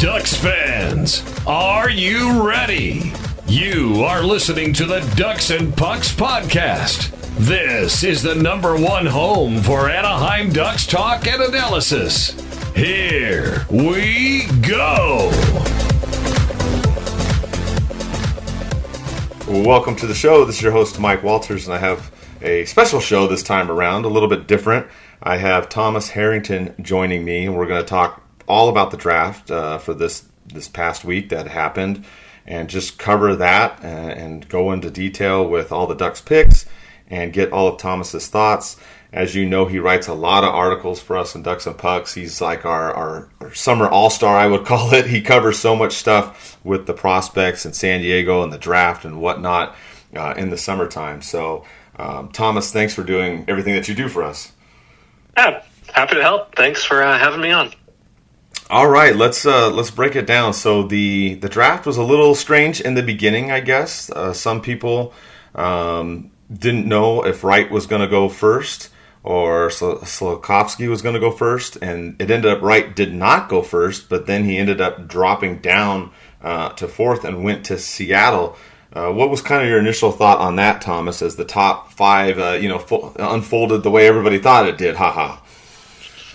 Ducks fans, are you ready? You are listening to the Ducks and Pucks podcast. This is the #1 home for Anaheim Ducks talk and analysis. Here we go. Welcome to the show. This is your host, Mike Walters, and I have a special show this time around, a little bit different. I have Thomas Harrington joining me, and we're going to talk all about the draft for this past week that happened, and just cover that and go into detail with all the Ducks picks and get all of Thomas's thoughts. As you know, he writes a lot of articles for us in Ducks and Pucks. He's like our summer all-star, I would call it. He covers so much stuff with the prospects in San Diego and the draft and whatnot in the summertime. So, Thomas, thanks for doing everything that you do for us. Yeah, happy to help. Thanks for having me on. All right, let's break it down. So the draft was a little strange in the beginning, I guess. Some people didn't know if Wright was going to go first or Slafkovsky was going to go first, and it ended up Wright did not go first, but then he ended up dropping down to fourth and went to Seattle. What was kind of your initial thought on that, Thomas, as the top five unfolded the way everybody thought it did? Haha.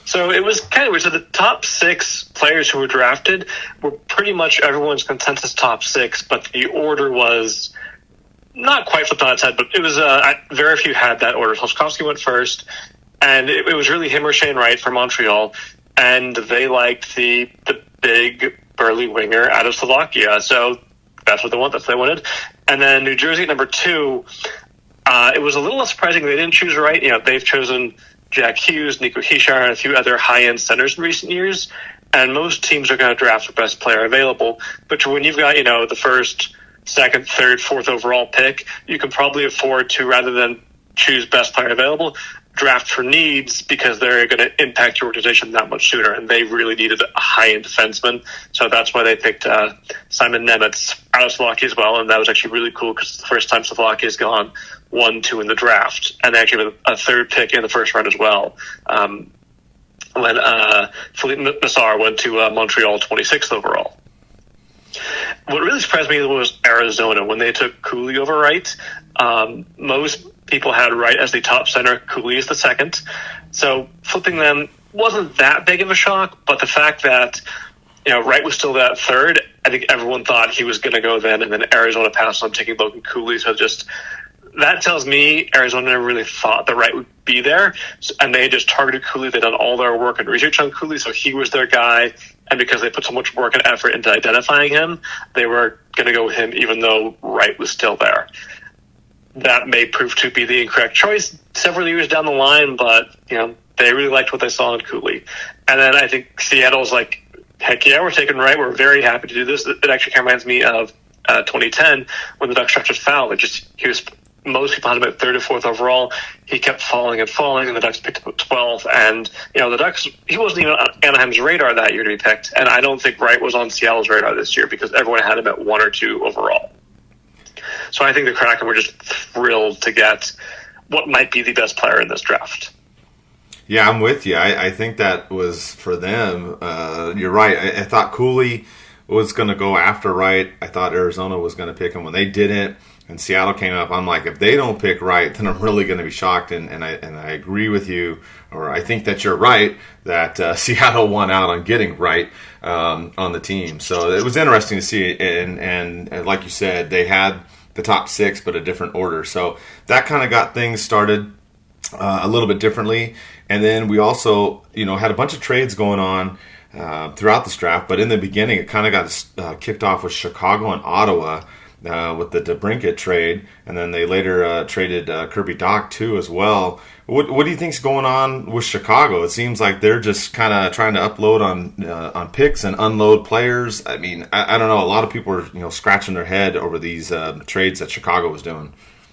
So it was kind of weird. So the top six players who were drafted were pretty much everyone's consensus top six, but the order was not quite flipped on its head, but it was very few had that order. Slafkovsky went first, and it was really him or Shane Wright from Montreal, and they liked the big burly winger out of Slovakia. So that's what they want. That's what they wanted. And then New Jersey at number 2. It was a little less surprising they didn't choose Wright. You know, they've chosen Jack Hughes, Nico Hischier, and a few other high-end centers in recent years. And most teams are going to draft the best player available. But when you've got, the first, second, third, fourth overall pick, you can probably afford to, rather than choose best player available, draft for needs, because they're going to impact your organization that much sooner. And they really needed a high-end defenseman. So that's why they picked Simon Nemec out of Slovakia as well. And that was actually really cool because it's the first time Slovakia has gone 1-2 in the draft, and they actually have a third pick in the first round as well. When Philippe Nassar went to Montreal 26th overall. What really surprised me was Arizona when they took Cooley over Wright. Most people had Wright as the top center, Cooley as the second. So flipping them wasn't that big of a shock, but the fact that Wright was still that third, I think everyone thought he was going to go then, and then Arizona passed on taking Logan Cooley. So that tells me Arizona never really thought that Wright would be there, and they just targeted Cooley. They'd done all their work and research on Cooley, so he was their guy. And because they put so much work and effort into identifying him, they were going to go with him even though Wright was still there. That may prove to be the incorrect choice several years down the line, but they really liked what they saw in Cooley. And then I think Seattle's like, heck yeah, we're taking Wright. We're very happy to do this. It actually kind of reminds me of 2010 when the Ducks drafted Fowl. Most people had him at 3rd or 4th overall. He kept falling and falling, and the Ducks picked him at 12th. And, the Ducks, he wasn't even on Anaheim's radar that year to be picked. And I don't think Wright was on Seattle's radar this year because everyone had him at 1 or 2 overall. So I think the Kraken were just thrilled to get what might be the best player in this draft. Yeah, I'm with you. I think that was for them. You're right. I thought Cooley was going to go after Wright. I thought Arizona was going to pick him. When they didn't, and Seattle came up, I'm like, if they don't pick Wright, then I'm really going to be shocked. And I agree with you, or I think that you're right, that Seattle won out on getting Wright on the team. So it was interesting to see. And like you said, they had the top 6, but a different order. So that kind of got things started a little bit differently. And then we also, had a bunch of trades going on throughout this draft. But in the beginning, it kind of got kicked off with Chicago and Ottawa. With the DeBrincat trade, and then they later traded Kirby Dach too as well. What do you think's going on with Chicago? It seems like they're just kind of trying to upload on picks and unload players. I mean, I don't know. A lot of people are scratching their head over these trades that Chicago was doing.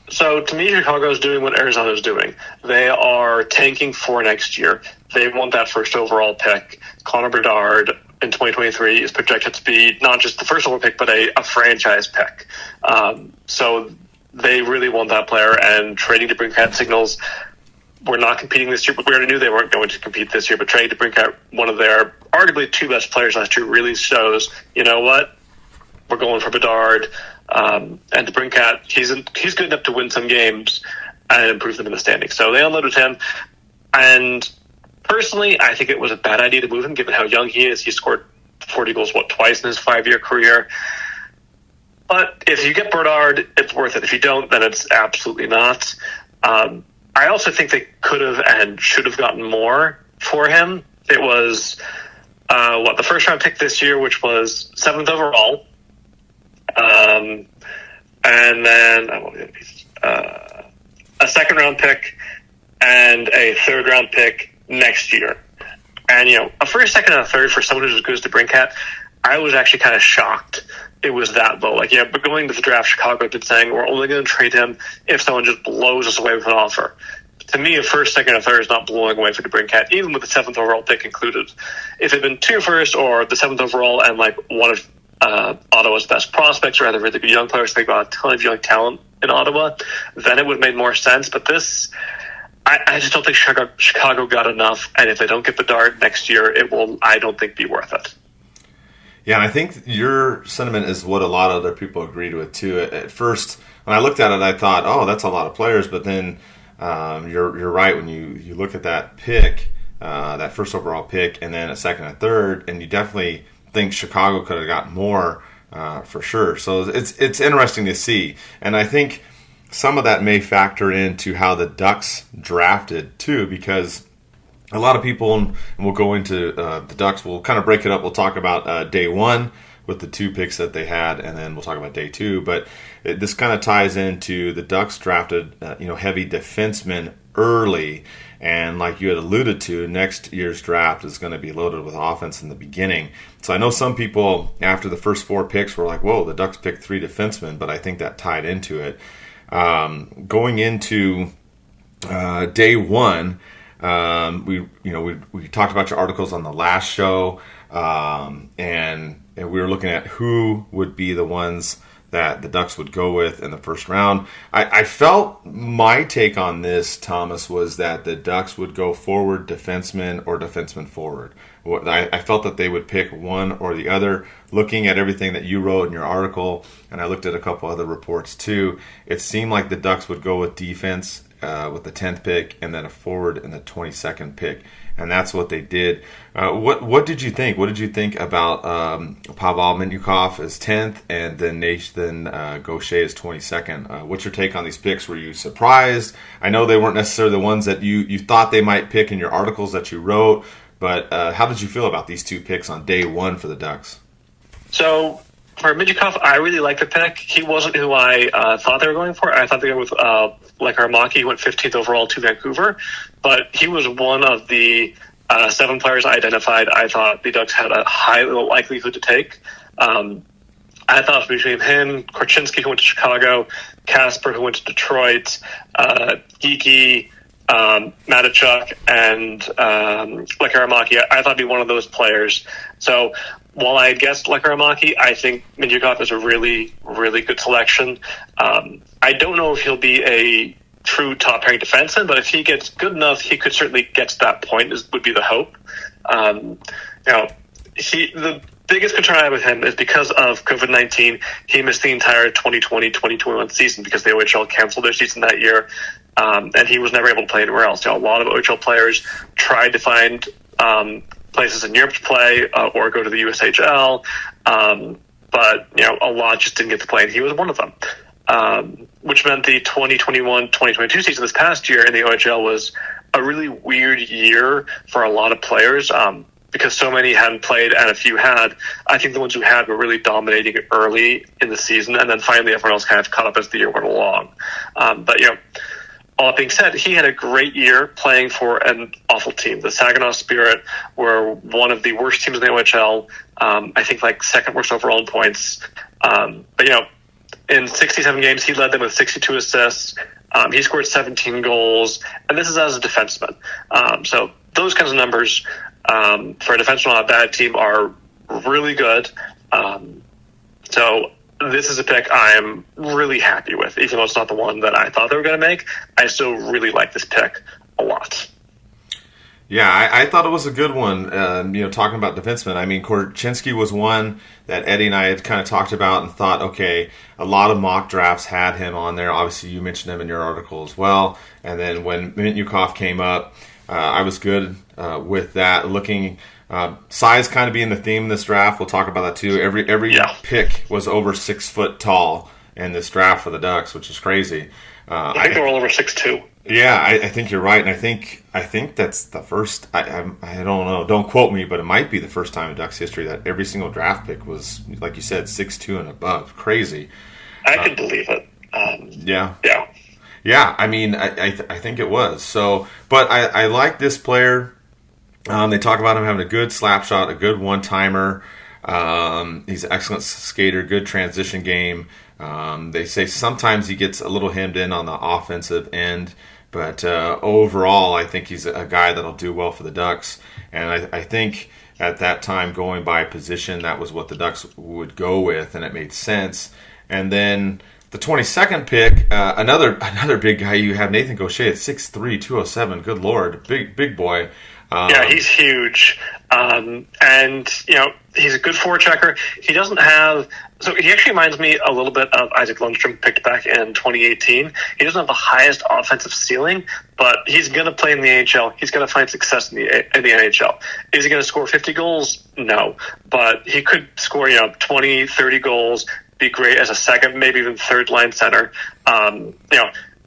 So to me, Chicago is doing what Arizona is doing. They are tanking for next year. They want that first overall pick. Connor Bedard in 2023 is projected to be not just the first overall pick, but a franchise pick. So they really want that player, and trading to bring Cat signals we're not competing this year, but we already knew they weren't going to compete this year, but trading to bring out one of their arguably two best players last year really shows, you know what, we're going for Bedard. And DeBrincat, he's good enough to win some games and improve them in the standings. So they unloaded him. And personally, I think it was a bad idea to move him, given how young he is. He scored 40 goals, twice in his 5-year career. But if you get Bedard, it's worth it. If you don't, then it's absolutely not. I also think they could have and should have gotten more for him. It was, the first round pick this year, which was 7th overall. And then a second round pick and a third round pick next year. And, a first, second, and a third for someone who's as good as DeBrincat, I was actually kind of shocked it was that low. But going to the draft, Chicago had been saying we're only going to trade him if someone just blows us away with an offer. To me, a first, second, and third is not blowing away for DeBrincat, even with the 7th overall pick included. If it had been 2 first or the 7th overall and one of Ottawa's best prospects, or rather really good young players, they got a ton of young talent in Ottawa, then it would have made more sense. But this, I just don't think Chicago got enough, and if they don't get Bedard next year, it will, I don't think, be worth it. Yeah, and I think your sentiment is what a lot of other people agreed with too. At first, when I looked at it, I thought, oh, that's a lot of players. But then you're right when you look at that pick, that first overall pick, and then a second and third, and you definitely think Chicago could have gotten more for sure. So it's interesting to see, and I think some of that may factor into how the Ducks drafted too, because a lot of people, and we'll go into the Ducks, we'll kind of break it up. We'll talk about day one with the 2 picks that they had, and then we'll talk about day 2. But this kind of ties into the Ducks drafted heavy defensemen early, and like you had alluded to, next year's draft is going to be loaded with offense in the beginning. So I know some people after the first 4 picks were like, whoa, the Ducks picked 3 defensemen, but I think that tied into it. Going into day 1, we talked about your articles on the last show, and we were looking at who would be the ones that the Ducks would go with in the first round. I felt my take on this, Thomas, was that the Ducks would go forward defenseman or defenseman forward. I felt that they would pick one or the other. Looking at everything that you wrote in your article, and I looked at a couple other reports too, it seemed like the Ducks would go with defense with the 10th pick, and then a forward in the 22nd pick, and that's what they did. What did you think? What did you think about Pavel Mintyukov as 10th, and then Nathan Gaucher as 22nd? What's your take on these picks? Were you surprised? I know they weren't necessarily the ones that you thought they might pick in your articles that you wrote, but how did you feel about these 2 picks on day 1 for the Ducks? So for Mintyukov, I really like the pick. He wasn't who I thought they were going for. I thought they were with Armaki, who went 15th overall to Vancouver, but he was one of the 7 players I identified I thought the Ducks had a high likelihood to take. I thought it was between him, Korchinski, who went to Chicago, Kasper, who went to Detroit, Geeky, Matachuk, and Armaki. I thought he'd be one of those players. So while I guessed Armaki, I think Mintyukov is a really, really good selection. I don't know if he'll be a true top-pairing defenseman, but if he gets good enough, he could certainly get to that point, would be the hope. The biggest concern I have with him is because of COVID-19, he missed the entire 2020-2021 season because the OHL canceled their season that year, and he was never able to play anywhere else. A lot of OHL players tried to find places in Europe to play or go to the USHL, but a lot just didn't get to play, and he was one of them. Which meant the 2021-2022 season this past year in the OHL was a really weird year for a lot of players because so many hadn't played and a few had. I think the ones who had were really dominating early in the season, and then finally everyone else kind of caught up as the year went along. But all that being said, he had a great year playing for an awful team. The Saginaw Spirit were one of the worst teams in the OHL. I think second worst overall in points. But in 67 games, he led them with 62 assists. He scored 17 goals, and this is as a defenseman. So those kinds of numbers for a defenseman on a bad team are really good. So this is a pick I'm really happy with, even though it's not the one that I thought they were going to make. I still really like this pick a lot. Yeah, I thought it was a good one. Talking about defensemen, I mean, Korchinski was one that Eddie and I had kind of talked about and thought, okay, a lot of mock drafts had him on there. Obviously, you mentioned him in your article as well. And then when Mintyukov came up, I was good with that. Looking size kind of being the theme in this draft. We'll talk about that too. Every pick was over 6 foot tall in this draft for the Ducks, which is crazy. I think they were all over 6'2". Yeah, I think you're right, and I think that's the first. I don't know. Don't quote me, but it might be the first time in Ducks history that every single draft pick was, like you said, 6'2" and above. Crazy. I can believe it. Yeah. I mean, I think it was. So, but I like this player. They talk about him having a good slap shot, a good one timer. He's an excellent skater, good transition game. They say sometimes he gets a little hemmed in on the offensive end, but overall, I think he's a guy that'll do well for the Ducks. And I think at that time, going by position, that was what the Ducks would go with, and it made sense. And then the 22nd pick, another big guy you have, Nathan Gaucher at 6'3", 207. Good Lord, big boy. He's huge. And, he's a good forechecker. He doesn't have... So he actually reminds me a little bit of Isaac Lundstrom, picked back in 2018. He doesn't have the highest offensive ceiling, but he's going to play in the NHL. He's going to find success in the NHL. Is he going to score 50 goals? No. But he could score, 20, 30 goals, be great as a second, maybe even third-line center.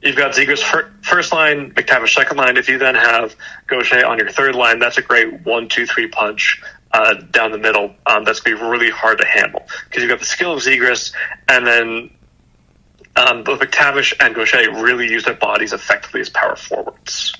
You've got Zegras first line, McTavish second line. If you then have Gaucher on your third line, that's a great 1-2-3 punch down the middle. That's going to be really hard to handle because you've got the skill of Zegras, and then both McTavish and Gaucher really use their bodies effectively as power forwards.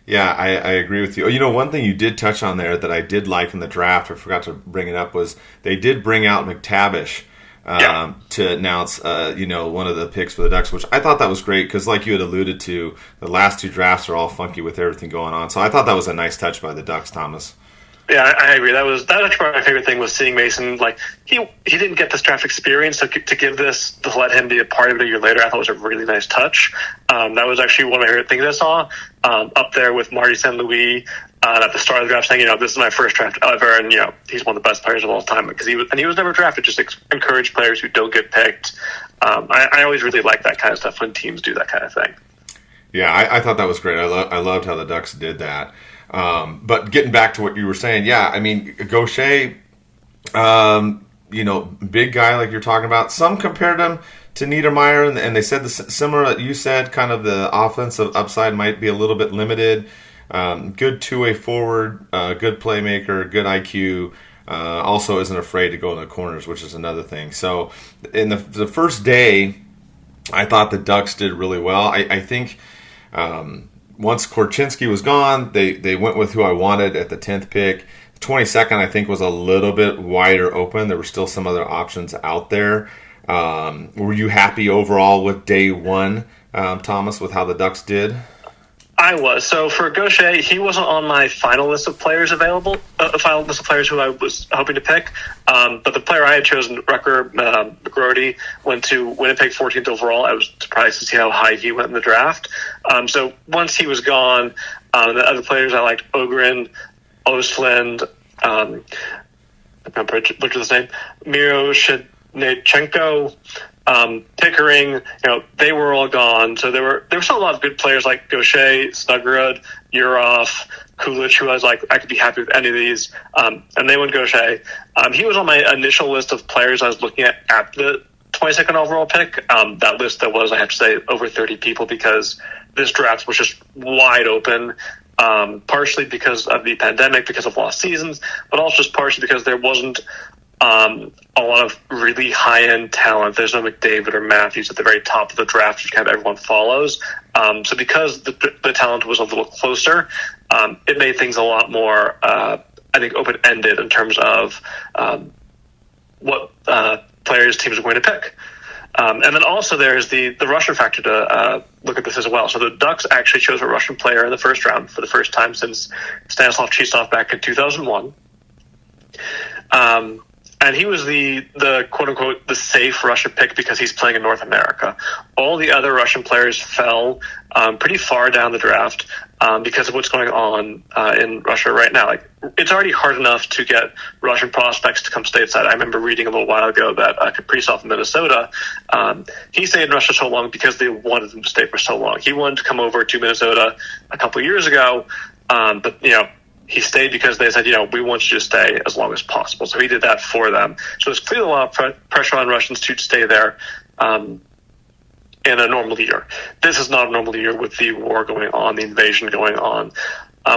Yeah, I agree with you. One thing you did touch on there that I did like in the draft, I forgot to bring it up, was they did bring out McTavish to announce, one of the picks for the Ducks, which I thought that was great because, like you had alluded to, the last two drafts are all funky with everything going on. So I thought that was a nice touch by the Ducks, Thomas. Yeah, I agree. That was actually my favorite thing was seeing Mason. Like he didn't get this draft experience, so to give this, to let him be a part of it a year later, I thought was a really nice touch. That was actually one of my favorite things I saw up there with Marty St. Louis at the start of the draft, saying, this is my first draft ever, and he's one of the best players of all time because he was never drafted. Just encourage players who don't get picked. I always really like that kind of stuff when teams do that kind of thing. Yeah, I thought that was great. I loved how the Ducks did that. But getting back to what you were saying, yeah, I mean, Gaucher, big guy like you're talking about. Some compared him to Niedermeyer, and they said similar that you said, kind of the offensive upside might be a little bit limited. Good two-way forward, good playmaker, good IQ. Also isn't afraid to go in the corners, which is another thing. So in the first day, I thought the Ducks did really well. I think once Korchinski was gone, they went with who I wanted at the 10th pick. The 22nd, I think, was a little bit wider open. There were still some other options out there. Were you happy overall with day one, Thomas, with how the Ducks did? I was. So for Gaucher, he wasn't on my final list of players available, final list of players who I was hoping to pick. But the player I had chosen, Rucker McGroarty, went to Winnipeg 14th overall. I was surprised to see how high he went in the draft. So once he was gone, the other players I liked, Ogren, Ostlund, I butchered his name, Miro Shednechenko, Pickering, they were all gone. So there were still a lot of good players like Gaucher, Snuggerud, Urov, Kulich, who I was like, I could be happy with any of these. And they went Gaucher. He was on my initial list of players I was looking at the 22nd overall pick. That list that was, I have to say, over 30 people because this draft was just wide open. Partially because of the pandemic, because of lost seasons, but also just partially because there wasn't a lot of really high-end talent. There's no McDavid or Matthews at the very top of the draft, which kind of everyone follows. So because the talent was a little closer, it made things a lot more, I think, open-ended in terms of what players teams are going to pick. And then also there's the Russian factor to look at this as well. So the Ducks actually chose a Russian player in the first round for the first time since Stanislav Chistov back in 2001. And he was the quote-unquote the safe Russian pick because he's playing in North America. All the other Russian players fell pretty far down the draft. because of what's going on in Russia right now. Like, it's already hard enough to get Russian prospects to come stateside. I remember reading a little while ago that Kaprizov in Minnesota, he stayed in Russia so long because they wanted him to stay for so long. He wanted to come over to Minnesota a couple of years ago, but he stayed because they said, we want you to stay as long as possible. So he did that for them. So there's clearly a lot of pressure on Russians to stay there in a normal year. This is not a normal year with the war going on, the invasion going on,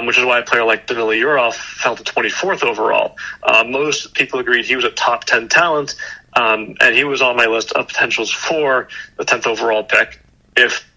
which is why a player like Danila Yurov fell to 24th overall. Most people agreed he was a top 10 talent, and he was on my list of potentials for the 10th overall pick if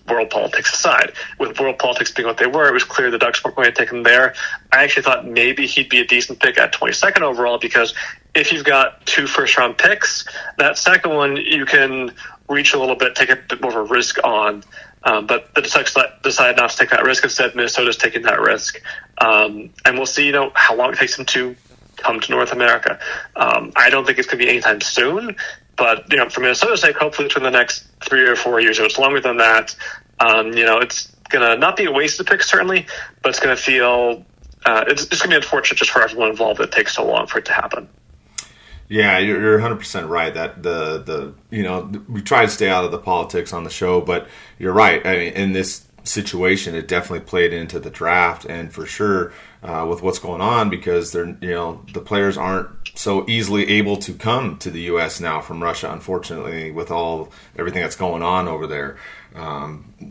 world politics aside. With world politics being what they were, it was clear the Ducks weren't going to take him there. I actually thought maybe he'd be a decent pick at 22nd overall, because if you've got 2 first-round picks, that second one you can reach a little bit, take a bit more of a risk on. But the Ducks decided not to take that risk. Instead, Minnesota's taking that risk. And we'll see, how long it takes him to come to North America. I don't think it's going to be anytime soon. But, for Minnesota's sake, hopefully it's in the next 3 or 4 years. If it's longer than that, it's going to not be a wasted pick, certainly, but it's going to feel it's going to be unfortunate just for everyone involved that it takes so long for it to happen. Yeah, you're 100% right. That we try to stay out of the politics on the show, but you're right. I mean, in this situation, it definitely played into the draft, and for sure with what's going on, because they're the players aren't so easily able to come to the U.S. now from Russia, unfortunately, with everything that's going on over there.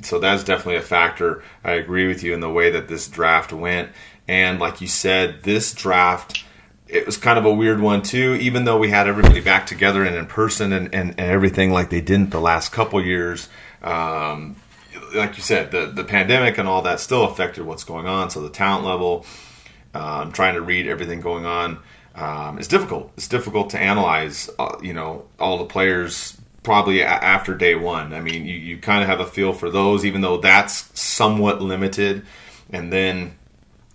So that's definitely a factor. I agree with you in the way that this draft went, and like you said, this draft, it was kind of a weird one too, even though we had everybody back together and in person and everything like they didn't the last couple years. Like you said, the pandemic and all that still affected what's going on. So the talent level, trying to read everything going on, is difficult. It's difficult to analyze, all the players probably after day one. I mean, you kind of have a feel for those, even though that's somewhat limited. And then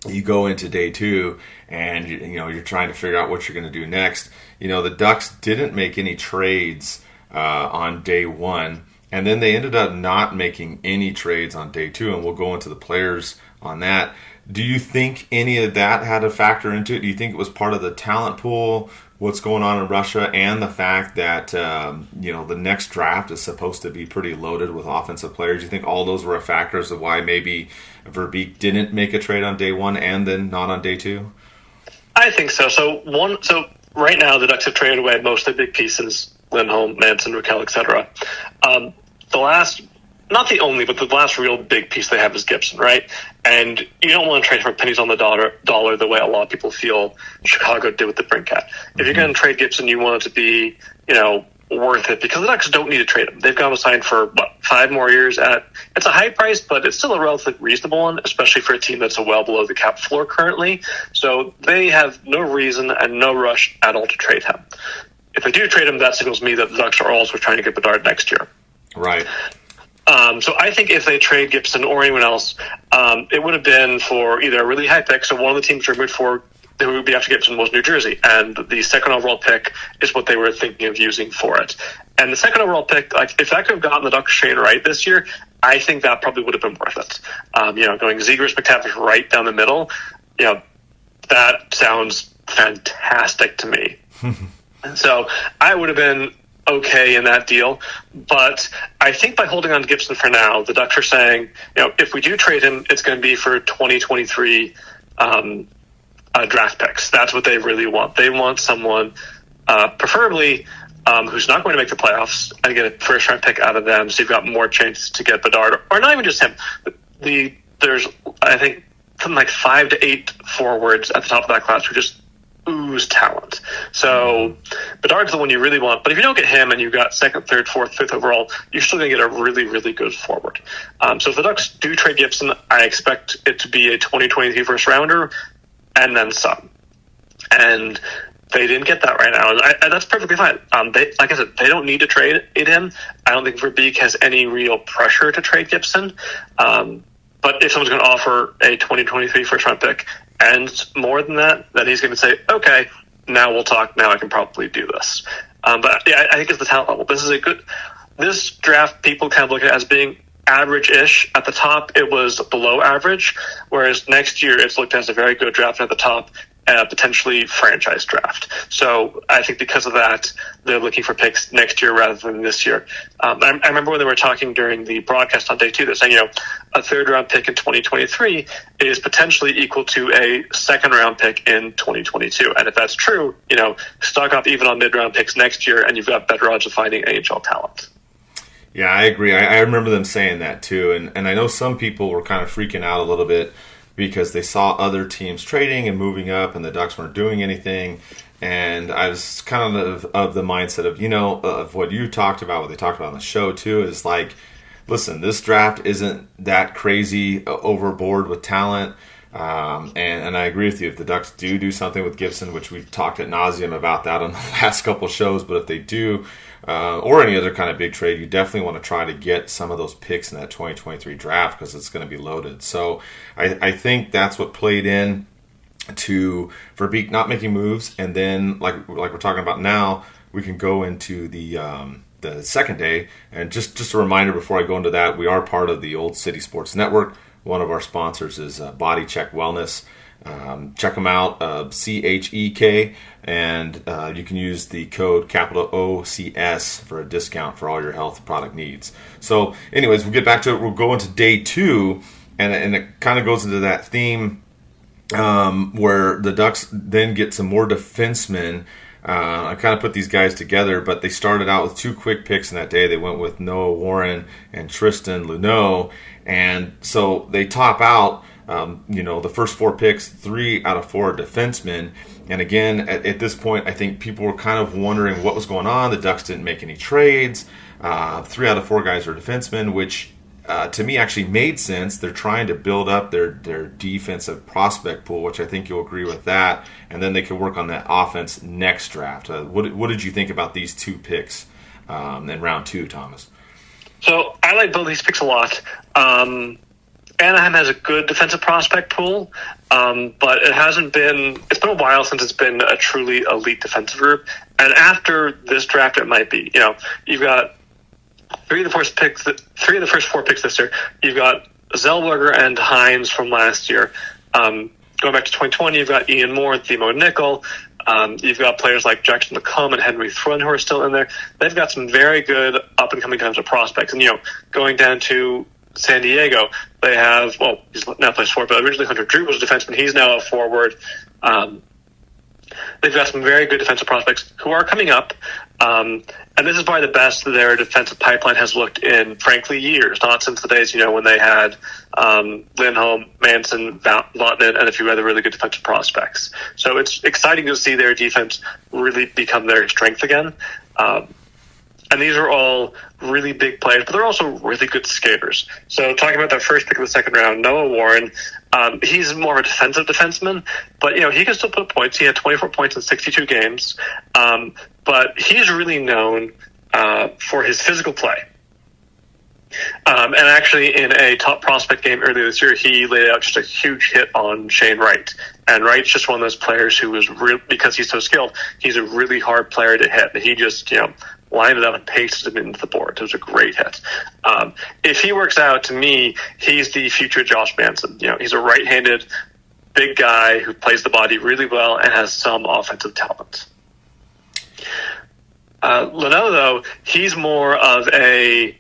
you go into day two, and you're trying to figure out what you're going to do next. The Ducks didn't make any trades on day one, and then they ended up not making any trades on day two, and we'll go into the players on that. Do you think any of that had a factor into it? Do you think it was part of the talent pool, what's going on in Russia, and the fact that the next draft is supposed to be pretty loaded with offensive players? Do you think all those were factors of why maybe Verbeek didn't make a trade on day one and then not on day two? I think so. So right now the Ducks have traded away most of the big pieces: Lindholm, Manson, Raquel, etc. The last, not the only, but the last real big piece they have is Gibson, right? And you don't want to trade for pennies on the dollar the way a lot of people feel Chicago did with the Brinkat. If you're going to trade Gibson, you want it to be, worth it, because the Ducks don't need to trade him. They've got him signed for 5 more years it's a high price, but it's still a relatively reasonable one, especially for a team that's well below the cap floor currently. So they have no reason and no rush at all to trade him. If they do trade him, that signals me that the Ducks are also trying to get Bedard next year. Right. So I think if they trade Gibson or anyone else, it would have been for either a really high pick. So one of the teams rumored for who would be after Gibson was New Jersey, and the second overall pick is what they were thinking of using for it. And the second overall pick, if that could have gotten the Ducks trade right this year, I think that probably would have been worth it. Going Zegras, McTavish right down the middle, that sounds fantastic to me. So I would have been okay in that deal, but I think by holding on to Gibson for now, the Ducks are saying, if we do trade him, it's going to be for 2023 draft picks. That's what they really want. They want someone, preferably who's not going to make the playoffs, and get a first round pick out of them, so you've got more chances to get Bedard, or not even just him. There's, I think, something like 5 to 8 forwards at the top of that class who just ooze talent. So Bedard's the one you really want, but if you don't get him and you've got 2nd, 3rd, 4th, 5th overall, you're still going to get a really, really good forward. So if the Ducks do trade Gibson, I expect it to be a 2023 first rounder and then some. And they didn't get that right now, and that's perfectly fine. Like I said, they don't need to trade him. I don't think Verbeek has any real pressure to trade Gibson. But if someone's going to offer a 2023 first-round pick and more than that, then he's going to say, okay, now we'll talk. Now I can probably do this. But yeah, I think it's the talent level. This draft, people kind of look at it as being average-ish. At the top, it was below average, whereas next year it's looked at as a very good draft, and at the top, potentially franchise draft. So I think because of that, they're looking for picks next year rather than this year. I remember when they were talking during the broadcast on day 2, they're saying, a third-round pick in 2023 is potentially equal to a second-round pick in 2022. And if that's true, stock up even on mid-round picks next year, and you've got better odds of finding AHL talent. Yeah, I agree. I remember them saying that too. And I know some people were kind of freaking out a little bit because they saw other teams trading and moving up and the Ducks weren't doing anything. And I was kind of the mindset of, of what you talked about, what they talked about on the show too, is like, listen, this draft isn't that crazy overboard with talent. And I agree with you. If the Ducks do something with Gibson, which we've talked ad nauseum about that on the last couple shows, but if they do, or any other kind of big trade, you definitely want to try to get some of those picks in that 2023 draft because it's going to be loaded. So I think that's what played in to Verbeek not making moves, and then like we're talking about now, we can go into the second day. And just a reminder before I go into that, we are part of the Old City Sports Network. One of our sponsors is Body Check Wellness. Check them out, CHEK, and you can use the code capital OCS for a discount for all your health product needs. So anyways, we'll get back to it. We'll go into day 2, and it kind of goes into that theme where the Ducks then get some more defensemen. I kind of put these guys together, but they started out with 2 quick picks in that day. They went with Noah Warren and Tristan Luneau, and so they top out the first 4 picks, 3 out of 4 defensemen. And again, at this point, I think people were kind of wondering what was going on. The Ducks didn't make any trades. 3 out of 4 guys were defensemen, which to me actually made sense. They're trying to build up their defensive prospect pool, which I think you'll agree with that. And then they could work on that offense next draft. What did you think about these 2 picks in round 2, Thomas? So I like both these picks a lot. Anaheim has a good defensive prospect pool, but it's been a while since it's been a truly elite defensive group. And after this draft, it might be. You've got 3 of the first 4 picks this year. You've got Zellweger and Hines from last year. Going back to 2020, you've got Ian Moore, Thimo Nickel. You've got players like Jackson McComb and Henry Thrun who are still in there. They've got some very good up-and-coming defensive prospects. And, going down to San Diego, they have, he's now plays forward, but originally Hunter Drew was a defenseman. He's now a forward. They've got some very good defensive prospects who are coming up. And this is probably the best their defensive pipeline has looked in, frankly, years. Not since the days, when they had Lindholm, Manson, Vatanen, and a few other really good defensive prospects. So it's exciting to see their defense really become their strength again. And these are all really big players, but they're also really good skaters. So talking about that first pick of the second round, Noah Warren, he's more of a defensive defenseman, but, he can still put up points. He had 24 points in 62 games. But he's really known for his physical play. And actually, in a top prospect game earlier this year, he laid out just a huge hit on Shane Wright. And Wright's just one of those players who is because he's so skilled, he's a really hard player to hit. And he just, lined it up and pasted him into the board. It was a great hit. If he works out, to me, he's the future Josh Manson. He's a right-handed big guy who plays the body really well and has some offensive talent. Luneau, though, he's more of a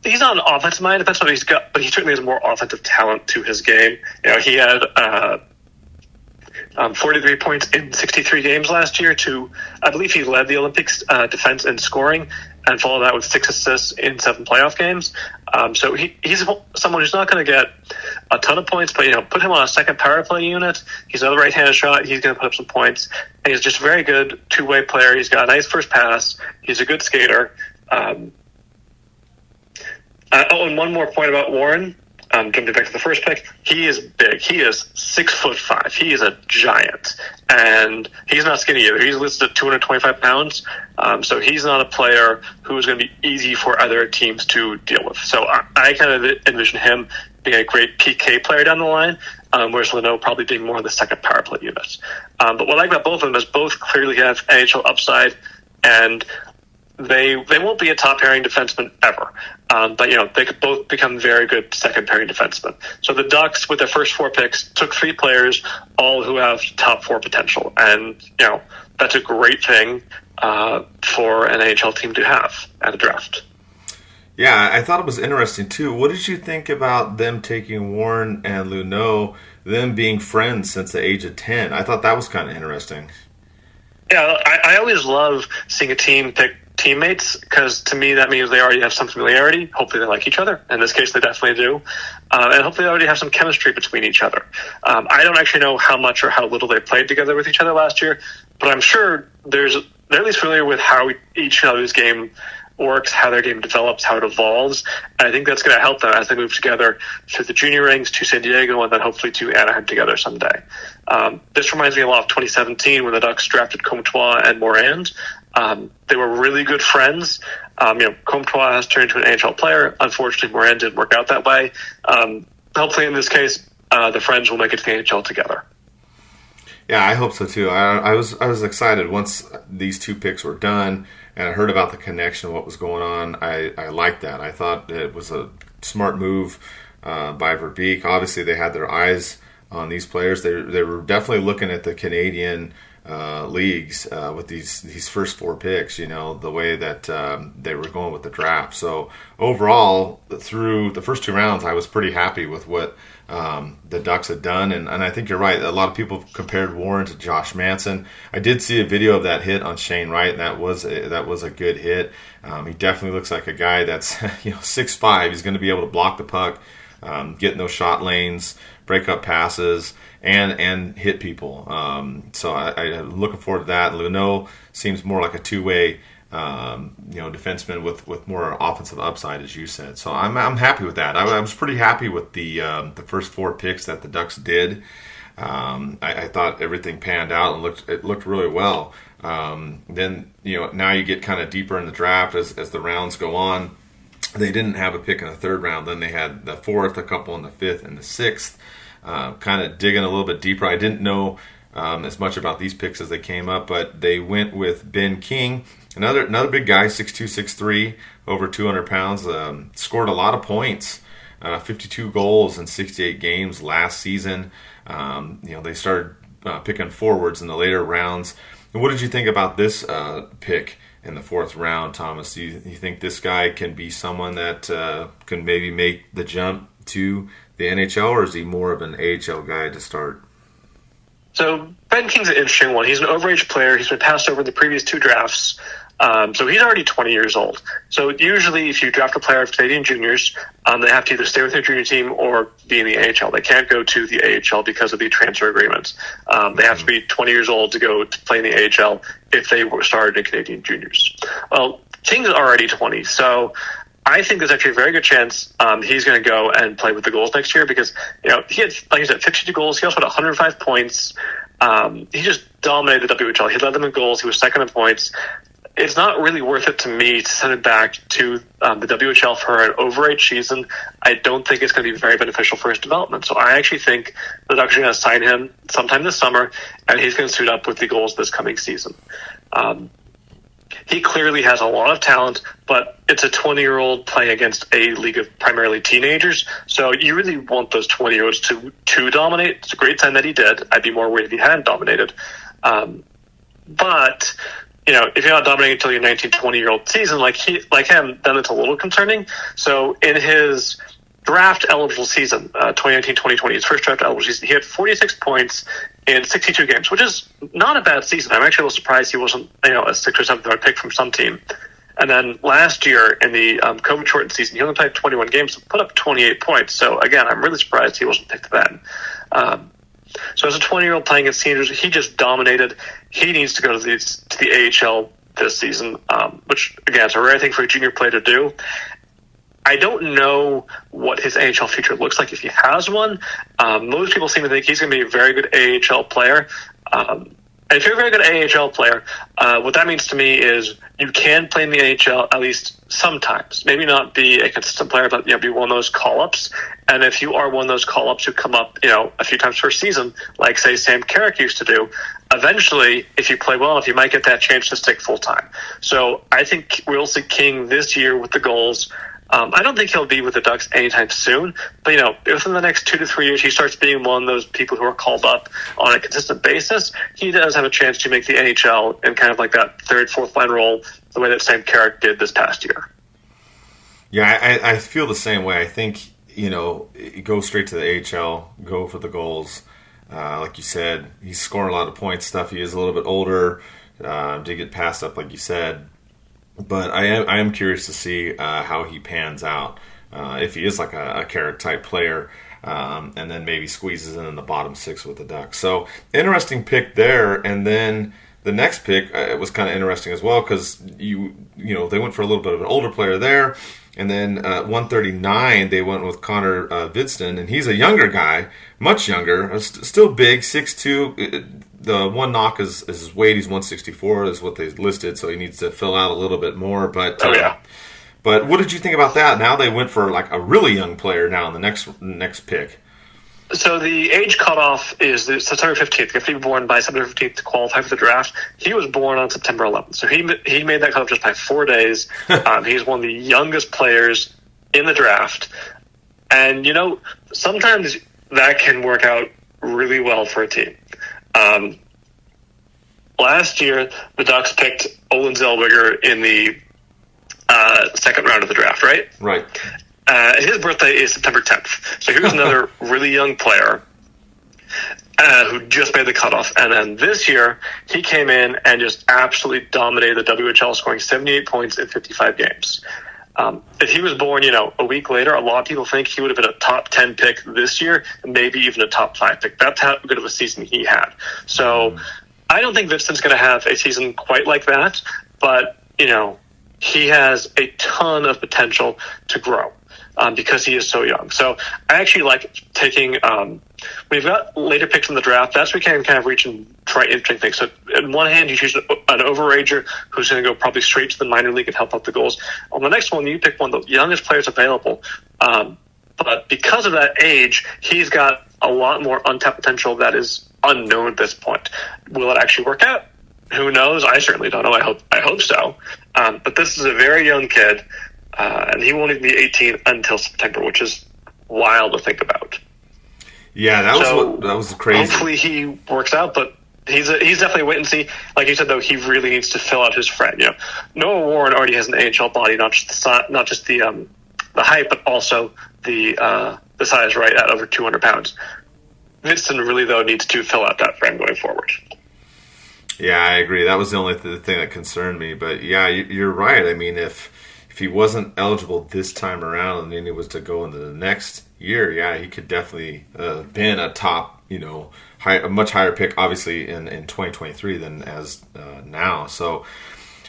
he's not an offensive-minded defenseman, but he certainly has more offensive talent to his game. He had 43 points in 63 games last year. I believe he led the Olympics defense in scoring, and followed that with 6 assists in 7 playoff games. So he's someone who's not going to get a ton of points, but put him on a second power play unit. He's another right-handed shot. He's going to put up some points, and he's just a very good two-way player. He's got a nice first pass. He's a good skater. And one more point about Warren. Jumping back to the first pick, he is big. He is 6'5". He is a giant, and he's not skinny either. He's listed at 225 pounds, so he's not a player who is going to be easy for other teams to deal with. So I kind of envision him being a great PK player down the line, whereas Luneau probably being more of the second power play unit. But what I like about both of them is both clearly have NHL upside, and they won't be a top pairing defenseman ever. But, they could both become very good second pairing defensemen. So the Ducks, with their first 4 picks, took 3 players, all who have top 4 potential. And, that's a great thing for an NHL team to have at a draft. Yeah, I thought it was interesting, too. What did you think about them taking Warren and Luneau, them being friends since the age of 10? I thought that was kind of interesting. Yeah, I always love seeing a team pick teammates, because to me that means they already have some familiarity. Hopefully they like each other. In this case, they definitely do. And hopefully they already have some chemistry between each other. I don't actually know how much or how little they played together with each other last year, but I'm sure they're at least familiar with how each other's game works, how their game develops, how it evolves. And I think that's going to help them as they move together through the junior ranks to San Diego and then hopefully to Anaheim together someday. This reminds me a lot of 2017 when the Ducks drafted Comtois and Morand. They were really good friends. Comtois has turned into an NHL player. Unfortunately, Morand didn't work out that way. Hopefully in this case, the friends will make it to the NHL together. Yeah, I hope so too. I was excited once these 2 picks were done, and I heard about the connection, what was going on. I liked that. I thought it was a smart move by Verbeek. Obviously, they had their eyes on these players. They were definitely looking at the Canadian leagues with these first 4 picks. The way that they were going with the draft. So overall, through the first 2 rounds, I was pretty happy with what the Ducks had done, and I think you're right. A lot of people compared Warren to Josh Manson. I did see a video of that hit on Shane Wright, and that was a good hit. He definitely looks like a guy that's 6'5". He's going to be able to block the puck, get in those shot lanes, break up passes, and hit people. So I'm looking forward to that. Luneau seems more like a two-way defenseman with more offensive upside, as you said. So I'm happy with that. I was pretty happy with the first 4 picks that the Ducks did. I thought everything panned out and it looked really well. Then now you get kind of deeper in the draft as the rounds go on. They didn't have a pick in the 3rd round. Then they had the 4th, a couple in the 5th, and the 6th. Kind of digging a little bit deeper. I didn't know as much about these picks as they came up, but they went with Ben King. Another big guy, 6'2", 6'3", over 200 pounds, scored a lot of points, 52 goals in 68 games last season. They started picking forwards in the later rounds. What did you think about this pick in the 4th round, Thomas? Do you think this guy can be someone that can maybe make the jump to the NHL, or is he more of an AHL guy to start? So Ben King's an interesting one. He's an overage player. He's been passed over in the previous 2 drafts. So he's already 20 years old. So usually if you draft a player of Canadian juniors, they have to either stay with their junior team or be in the AHL. They can't go to the AHL because of the transfer agreements. They have to be 20 years old to go to play in the AHL if they were started in Canadian juniors. Well, King's already 20, so I think there's actually a very good chance he's going to go and play with the goals next year because, he had, like you said, 52 goals. He also had 105 points. He just dominated the WHL. He led them in goals. He was second in points. It's not really worth it to me to send him back to the WHL for an overage season. I don't think it's going to be very beneficial for his development. So I actually think the Ducks are going to sign him sometime this summer, and he's going to suit up with the goals this coming season. He clearly has a lot of talent, but it's a 20-year-old playing against a league of primarily teenagers. So you really want those 20-year-olds to dominate. It's a great sign that he did. I'd be more worried if he hadn't dominated. But if you're not dominating until your 19, 20-year-old season like him, then it's a little concerning. So in his draft eligible season, 2019-2020, his first draft eligible season, he had 46 points in 62 games, which is not a bad season. I'm actually a little surprised he wasn't, a 6th or 7th round pick from some team. And then last year in the COVID shortened season, he only played 21 games, put up 28 points. So again, I'm really surprised he wasn't picked then. So as a 20-year-old playing against seniors, he just dominated. He needs to go to the AHL this season, which, again, is a rare thing for a junior player to do. I don't know what his AHL future looks like if he has one. Most people seem to think he's going to be a very good AHL player. And if you're a very good AHL player, what that means to me is you can play in the AHL at least sometimes. Maybe not be a consistent player, but be one of those call-ups. And if you are one of those call-ups who come up, a few times per season, like say Sam Carrick used to do, eventually, if you play well enough, you might get that chance to stick full time. So I think we'll see King this year with the goals. I don't think he'll be with the Ducks anytime soon, but within the next 2 to 3 years, he starts being one of those people who are called up on a consistent basis. He does have a chance to make the NHL in kind of like that third, fourth line role, the way that Sam Carrick did this past year. Yeah, I feel the same way. I think go straight to the AHL, go for the goals. Like you said, he's scoring a lot of points. Stuff. He is a little bit older. Did get passed up, like you said. But I am curious to see how he pans out, if he is like a Carrick type player, and then maybe squeezes in the bottom six with the Ducks. So interesting pick there. And then the next pick was kind of interesting as well, because they went for a little bit of an older player there, and then 139 they went with Connor Vidston, and he's a younger guy, much younger, still big, 6'2". The one knock is his weight. He's 164 is what they listed, so he needs to fill out a little bit more. But but what did you think about that? Now they went for like a really young player now in the next pick. So the age cutoff is September 15th. You have to be born by September 15th to qualify for the draft. He was born on September 11th, so he made that cutoff just by 4 days. He's one of the youngest players in the draft, and sometimes that can work out really well for a team. Last year, the Ducks picked Olin Zellweger in the second round of the draft, right? Right. His birthday is September 10th. So he was another really young player who just made the cutoff. And then this year, he came in and just absolutely dominated the WHL, scoring 78 points in 55 games. If he was born, a week later, a lot of people think he would have been a top 10 pick this year, maybe even a top 5 pick. That's how good of a season he had. So I don't think Vidston's going to have a season quite like that, but, he has a ton of potential to grow because he is so young. So I actually like taking we've got later picks in the draft. That's where we can kind of reach and try interesting things. So on one hand, you choose an overager who's going to go probably straight to the minor league and help out the goals. On the next one, you pick one of the youngest players available. But because of that age, he's got a lot more untapped potential that is unknown at this point. Will it actually work out? Who knows? I certainly don't know. I hope so. But this is a very young kid, and he won't even be 18 until September, which is wild to think about. Yeah, that was crazy. Hopefully he works out, but he's definitely a wait and see. Like you said, though, he really needs to fill out his frame. Noah Warren already has an AHL body, not just the height, but also the size, right, at over 200 pounds. Vidston really, though, needs to fill out that frame going forward. Yeah, I agree. That was the only thing that concerned me. But yeah, you're right. I mean, if he wasn't eligible this time around and then he was to go into the next year, yeah, he could definitely been a top, a much higher pick, obviously, in 2023 than as now. So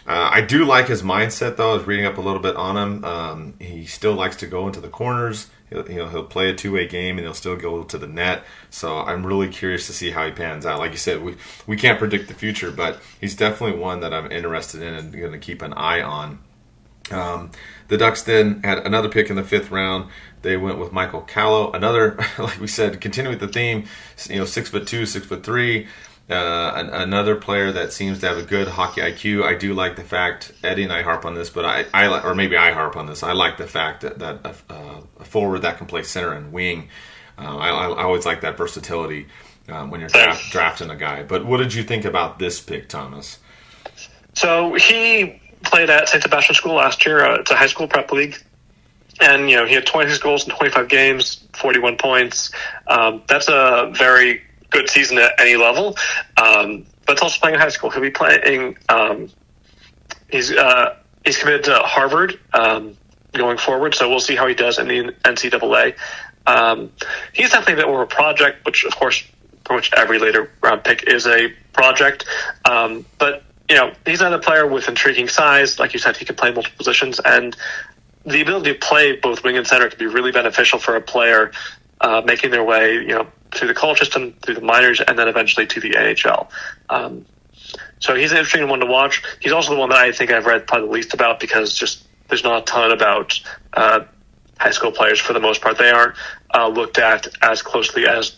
I do like his mindset, though. I was reading up a little bit on him. He still likes to go into the corners. He'll play a two-way game and he'll still go to the net. So I'm really curious to see how he pans out. Like you said, we can't predict the future, but he's definitely one that I'm interested in and going to keep an eye on. The Ducks then had another pick in the 5th round. They went with Michael Callow, another, like we said, continue with the theme. 6'2", 6'3". Another player that seems to have a good hockey IQ. I do like the fact, Eddie and I harp on this, but I like, or maybe I harp on this. I like the fact that a forward that can play center and wing. I always like that versatility when you're drafting a guy. But what did you think about this pick, Thomas? So he played at St. Sebastian School last year. It's a high school prep league. And, he had 26 goals in 25 games, 41 points. That's a very good season at any level. But it's also playing in high school. He'll be playing, he's committed to Harvard going forward, so we'll see how he does in the NCAA. He's definitely a bit more of a project, which, of course, pretty much every later round pick is a project. But, he's another player with intriguing size. Like you said, he can play multiple positions, and the ability to play both wing and center can be really beneficial for a player making their way, through the college system, through the minors, and then eventually to the AHL. So he's an interesting one to watch. He's also the one that I think I've read probably the least about because just there's not a ton about high school players for the most part. They aren't looked at as closely as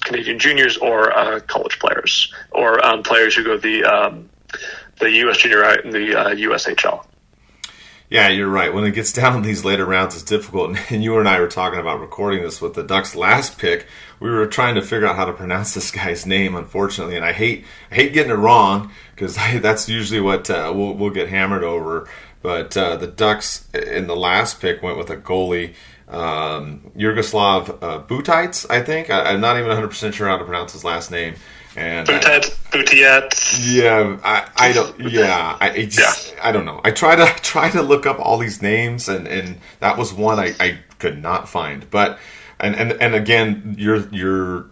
Canadian juniors or college players or players who go the U.S. junior route in the USHL. Yeah, you're right. When it gets down in these later rounds, it's difficult. And you and I were talking about recording this with the Ducks' last pick. We were trying to figure out how to pronounce this guy's name, unfortunately. And I hate getting it wrong because that's usually what we'll get hammered over. But the Ducks in the last pick went with a goalie, Yugoslav Butites, I think. I'm not even 100% sure how to pronounce his last name. And Butiet. Yeah, I don't. Yeah, I don't know. I try to look up all these names, and that was one I could not find. But and again, your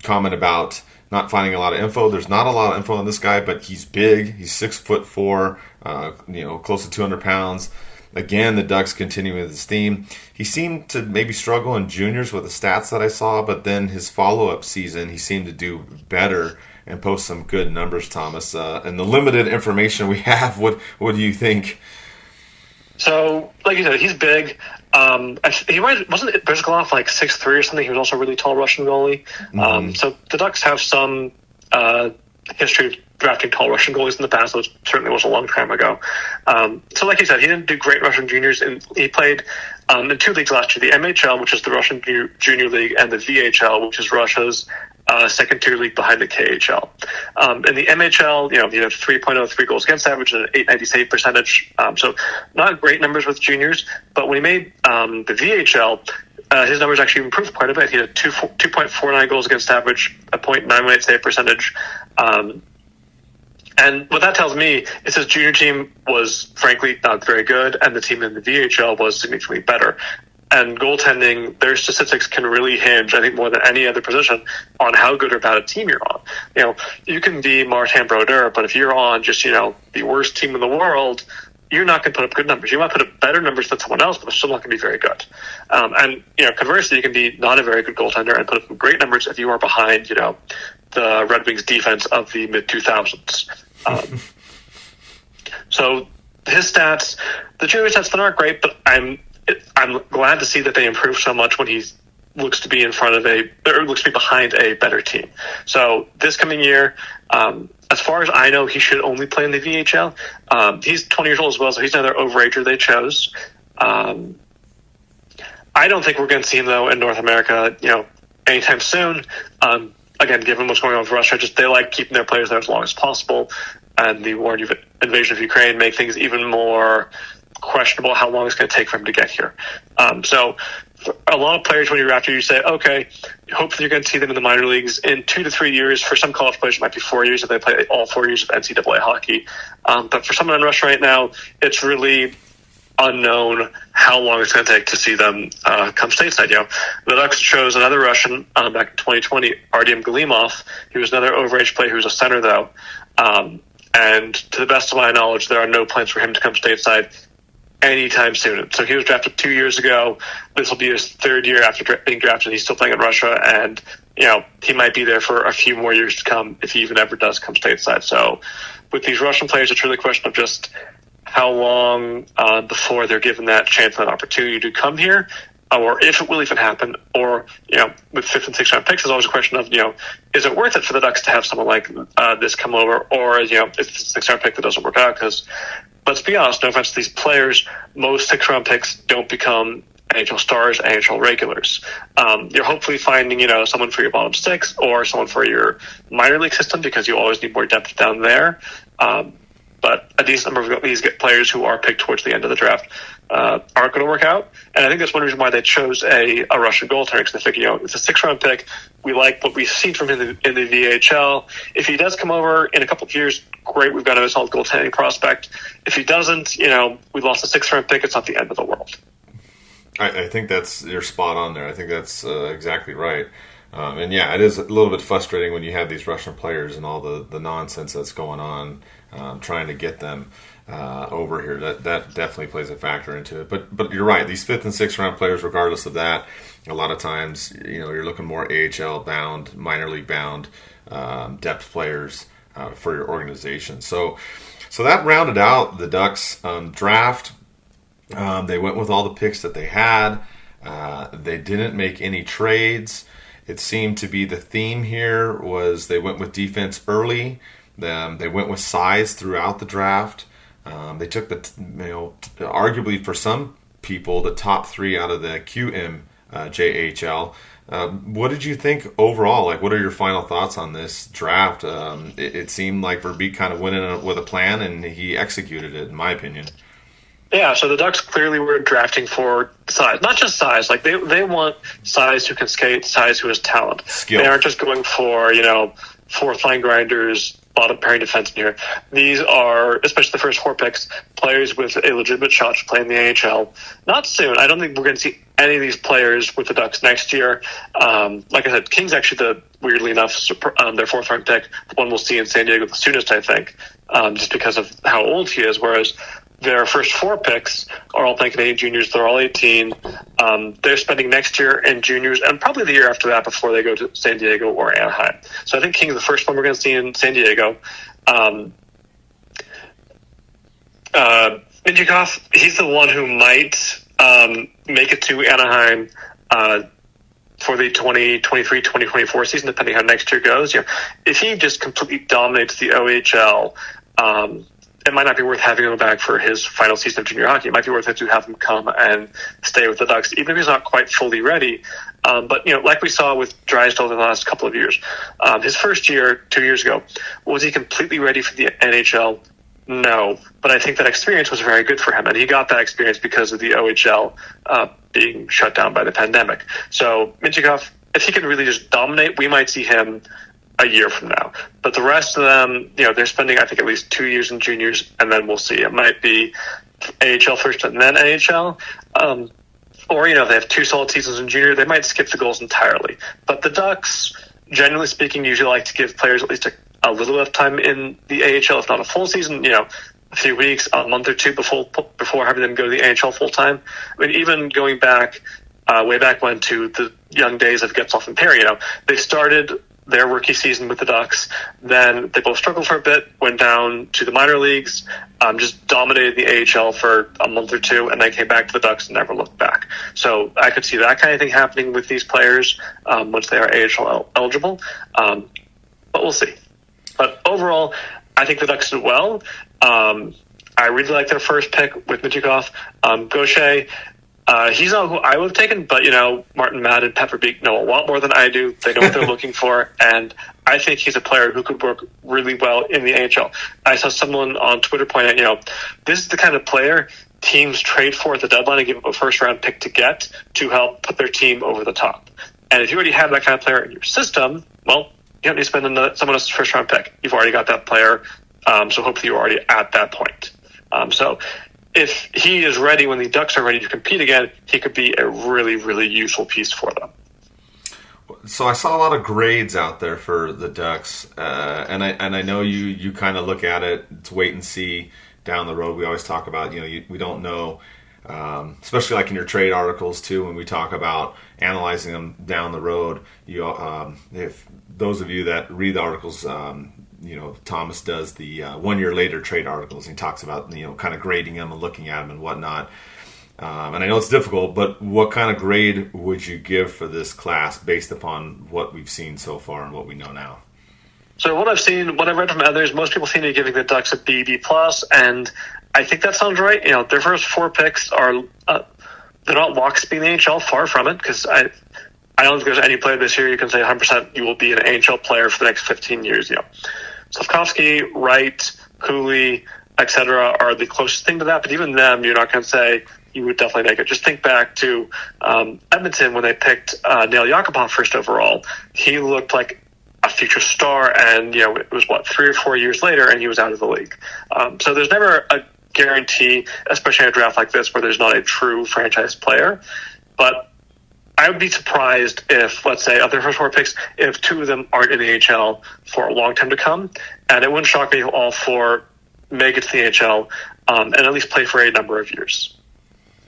comment about not finding a lot of info. There's not a lot of info on this guy, but he's big. He's 6'4", close to 200 pounds. Again, the Ducks continuing with this theme. He seemed to maybe struggle in juniors with the stats that I saw, but then his follow-up season, he seemed to do better and post some good numbers, Thomas. And the limited information we have, what do you think? So, like you said, he's big. Wasn't Brizgalov like 6'3" or something? He was also a really tall Russian goalie. Mm-hmm. So the Ducks have some history of drafting tall Russian goalies in the past. It certainly was a long time ago. So like you said, he didn't do great Russian juniors. And he played in two leagues last year, the MHL, which is the Russian Junior League, and the VHL, which is Russia's second-tier league behind the KHL. In the MHL, he had 3.03 goals against average and an .890 save percentage. So not great numbers with juniors. But when he made the VHL, his numbers actually improved quite a bit. He had 2.49 goals against average, a .918 save percentage. And what that tells me is his junior team was, frankly, not very good, and the team in the VHL was significantly better. And goaltending, their statistics can really hinge, I think, more than any other position, on how good or bad a team you're on. You can be Martin Brodeur, but if you're on just, the worst team in the world, you're not going to put up good numbers. You might put up better numbers than someone else, but they're still not going to be very good. And conversely, you can be not a very good goaltender and put up great numbers if you are behind, the Red Wings defense of the mid-2000s. So his stats, the junior stats, that aren't great, but I'm glad to see that they improved so much when he looks to be behind a better team. So this coming year, as far as I know, he should only play in the VHL. He's 20 years old as well, so he's another overager they chose. I don't think we're going to see him, though, in North America, anytime soon. Again, given what's going on with Russia, they like keeping their players there as long as possible. And the war and invasion of Ukraine make things even more questionable how long it's going to take for him to get here. So for a lot of players, when you're after, you say, okay, hopefully you're going to see them in the minor leagues in 2 to 3 years. For some college players, it might be 4 years if they play all 4 years of NCAA hockey. But for someone in Russia right now, it's really unknown how long it's going to take to see them come stateside. The Ducks chose another Russian back in 2020, Artyom Galimov. He was another overage player who was a center, though. And to the best of my knowledge, there are no plans for him to come stateside anytime soon. So he was drafted 2 years ago. This will be his third year after being drafted. He's still playing in Russia, and he might be there for a few more years to come if he even ever does come stateside. So with these Russian players, it's really a question of just how long before they're given that chance and that opportunity to come here, or if it will even happen. Or, with 5th and 6th round picks, there's always a question of, is it worth it for the Ducks to have someone like this come over? Or, if it's a 6th round pick that doesn't work out, because let's be honest, no offense to these players, most 6th round picks don't become NHL stars, NHL regulars. You're hopefully finding, someone for your bottom 6 or someone for your minor league system, because you always need more depth down there. But a decent number of these players who are picked towards the end of the draft aren't going to work out. And I think that's one reason why they chose a Russian goaltender, because they figure, it's a 6th round pick. We like what we've seen from him in the VHL. If he does come over in a couple of years, great, we've got a solid goaltending prospect. If he doesn't, we lost a 6th round pick. It's not the end of the world. I think you're spot on there. I think that's exactly right. And yeah, it is a little bit frustrating when you have these Russian players and all the nonsense that's going on, trying to get them over here. That definitely plays a factor into it. But you're right. These 5th and 6th round players, regardless of that, a lot of times you're looking more AHL bound, minor league bound, depth players for your organization. So that rounded out the Ducks draft. They went with all the picks that they had. They didn't make any trades. It seemed to be the theme here was they went with defense early. They went with size throughout the draft. They took arguably for some people, the top 3 out of the QMJHL. What did you think overall? Like, what are your final thoughts on this draft? It seemed like Verbeek kind of went in with a plan, and he executed it, in my opinion. Yeah, so the Ducks clearly were drafting for size, not just size. Like they want size who can skate, size who has talent. Skill. They aren't just going for fourth line grinders, bottom pairing defensemen here. These are, especially the first 4 picks, players with a legitimate shot to play in the AHL. Not soon. I don't think we're going to see any of these players with the Ducks next year. Like I said, King's actually weirdly enough, their 4th round pick, the one we'll see in San Diego the soonest, I think, just because of how old he is. Whereas their first 4 picks are all playing Canadian juniors. They're all 18. They're spending next year in juniors and probably the year after that before they go to San Diego or Anaheim. So I think King's the first one we're going to see in San Diego. Minchikov, he's the one who might make it to Anaheim for the 2023-2024 season, depending how next year goes. If he just completely dominates the OHL, it might not be worth having him back for his final season of junior hockey. It might be worth it to have him come and stay with the Ducks, even if he's not quite fully ready. But, like we saw with Drysdale in the last couple of years, his first year, 2 years ago, was he completely ready for the NHL? No. But I think that experience was very good for him, and he got that experience because of the OHL being shut down by the pandemic. So, Minchikov, if he can really just dominate, we might see him a year from now. But the rest of them, they're spending, I think, at least 2 years in juniors, and then we'll see. It might be AHL first and then NHL. Or, they have 2 solid seasons in junior. They might skip the goals entirely. But the Ducks, generally speaking, usually like to give players at least a little bit of time in the AHL, if not a full season, a few weeks, a month or 2 before having them go to the NHL full time. I mean, even going back, way back when, to the young days of Getzlaf and Perry, they started their rookie season with the Ducks. Then they both struggled for a bit, went down to the minor leagues, just dominated the AHL for a month or 2, and then came back to the Ducks and never looked back. So I could see that kind of thing happening with these players once they are AHL eligible. But we'll see. But overall, I think the Ducks did well. I really like their first pick with Minchikov. Gaucher, he's not who I would have taken, but, Martin Madden, Pepper Beak know a lot more than I do. They know what they're looking for, and I think he's a player who could work really well in the AHL. I saw someone on Twitter point out, this is the kind of player teams trade for at the deadline and give up a first-round pick to get to help put their team over the top. And if you already have that kind of player in your system, well, you don't need to spend someone else's first-round pick. You've already got that player, so hopefully you're already at that point. So if he is ready when the Ducks are ready to compete again, he could be a really, really useful piece for them. So I saw a lot of grades out there for the Ducks, and I know you kind of look at it. It's wait and see down the road. We always talk about we don't know, especially like in your trade articles too. When we talk about analyzing them down the road, if those of you that read the articles. Thomas does the 1 year later trade articles. And he talks about, kind of grading them and looking at them and whatnot. And I know it's difficult, but what kind of grade would you give for this class based upon what we've seen so far and what we know now? So what I've seen, what I've read from others, most people seem to be giving the Ducks a B, B+, and I think that sounds right. Their first 4 picks are, they're not locks to be in the NHL, far from it, because I don't think there's any player this year you can say 100% you will be an AHL player for the next 15 years. Slavkovsky, Wright, Cooley, etc. are the closest thing to that, but even them, you're not going to say you would definitely make it. Just think back to Edmonton when they picked Nail Yakupov first overall. He looked like a future star, and it was 3 or 4 years later, and he was out of the league. So there's never a guarantee, especially in a draft like this, where there's not a true franchise player. But I would be surprised if, let's say, of their first 4 picks, if 2 of them aren't in the AHL for a long time to come. And it wouldn't shock me if all 4 make it to the AHL and at least play for a number of years.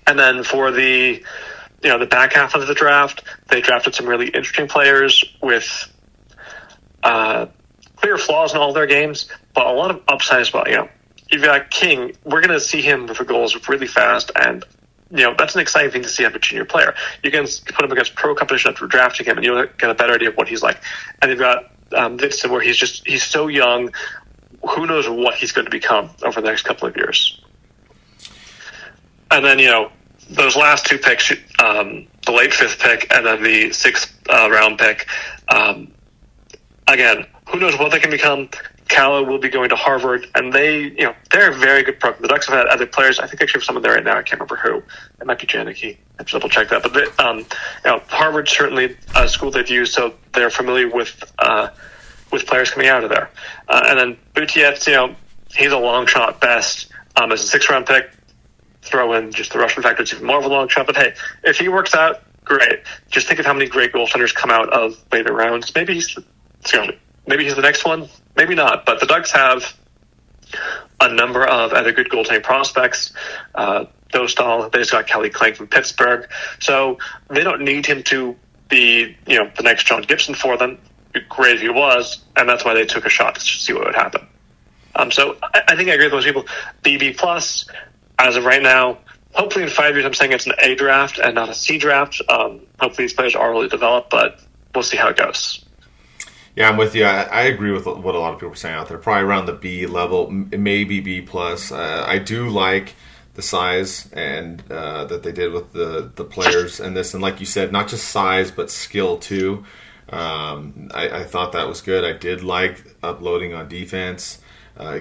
And then for the back half of the draft, they drafted some really interesting players with clear flaws in all their games, but a lot of upside as well. you've got King. We're going to see him with the goals really fast, and that's an exciting thing to see out of a junior player. You can put him against pro competition after drafting him, and you'll get a better idea of what he's like. And you've got Vincent, where he's so young. Who knows what he's going to become over the next couple of years? And then those last two picks, the late 5th pick and then the 6th round pick. Again, who knows what they can become? Callow will be going to Harvard, and they're a very good program. The Ducks have had other players. I think actually have someone there right now. I can't remember who. It might be Janicki. I have to double check that. But Harvard's certainly a school they've used, so they're familiar with players coming out of there. And then Boutiette, he's a long shot at best. As a 6th round pick, throw in just the Russian factor, it's even more of a long shot. But hey, if he works out, great. Just think of how many great goaltenders come out of later rounds. Maybe he's the next one. Maybe not, but the Ducks have a number of other good goaltending prospects. Dostal, they just got Kelly Kling from Pittsburgh. So they don't need him to be, the next John Gibson for them. It'd be great if he was, and that's why they took a shot to see what would happen. So I think I agree with those people. BB plus, as of right now, hopefully in 5 years I'm saying it's an A draft and not a C draft. Hopefully these players are really developed, but we'll see how it goes. Yeah, I'm with you. I agree with what a lot of people are saying out there. Probably around the B level, maybe B plus. I do like the size and that they did with the players and this, and like you said, not just size but skill too. I thought that was good. I did like uploading on defense.